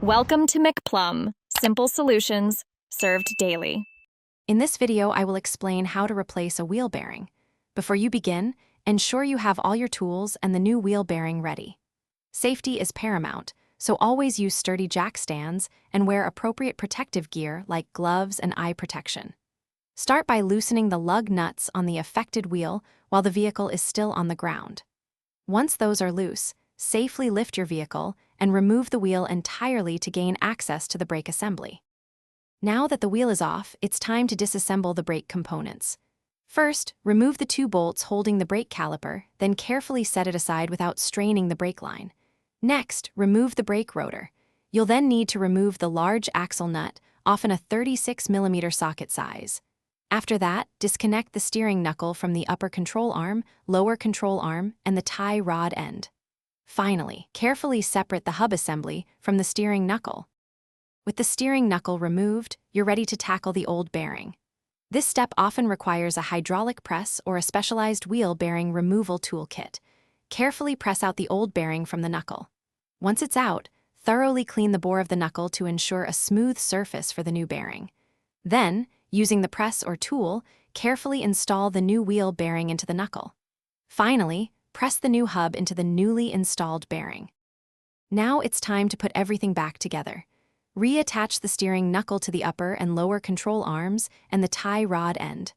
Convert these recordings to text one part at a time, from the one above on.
Welcome to McPlum, simple solutions served daily. In this video, I will explain how to replace a wheel bearing. Before you begin, ensure you have all your tools and the new wheel bearing ready. Safety is paramount, so always use sturdy jack stands and wear appropriate protective gear like gloves and eye protection. Start by loosening the lug nuts on the affected wheel while the vehicle is still on the ground. Once those are loose, safely lift your vehicle and remove the wheel entirely to gain access to the brake assembly. Now that the wheel is off, it's time to disassemble the brake components. First, remove the two bolts holding the brake caliper, then carefully set it aside without straining the brake line. Next, remove the brake rotor. You'll then need to remove the large axle nut, often a 36mm socket size. After that, disconnect the steering knuckle from the upper control arm, lower control arm, and the tie rod end. Finally, carefully separate the hub assembly from the steering knuckle. With the steering knuckle removed, you're ready to tackle the old bearing. This step often requires a hydraulic press or a specialized wheel bearing removal toolkit. Carefully press out the old bearing from the knuckle. Once it's out, thoroughly clean the bore of the knuckle to ensure a smooth surface for the new bearing. Then, using the press or tool, carefully install the new wheel bearing into the knuckle. Finally, press the new hub into the newly installed bearing. Now it's time to put everything back together. Reattach the steering knuckle to the upper and lower control arms and the tie rod end.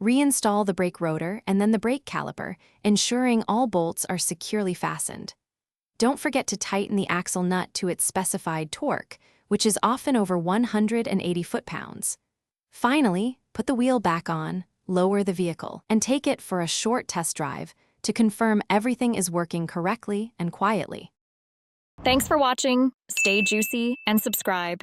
Reinstall the brake rotor and then the brake caliper, ensuring all bolts are securely fastened. Don't forget to tighten the axle nut to its specified torque, which is often over 180 foot-pounds. Finally, put the wheel back on, lower the vehicle, and take it for a short test drive to confirm everything is working correctly and quietly. Thanks for watching. Stay juicy and subscribe.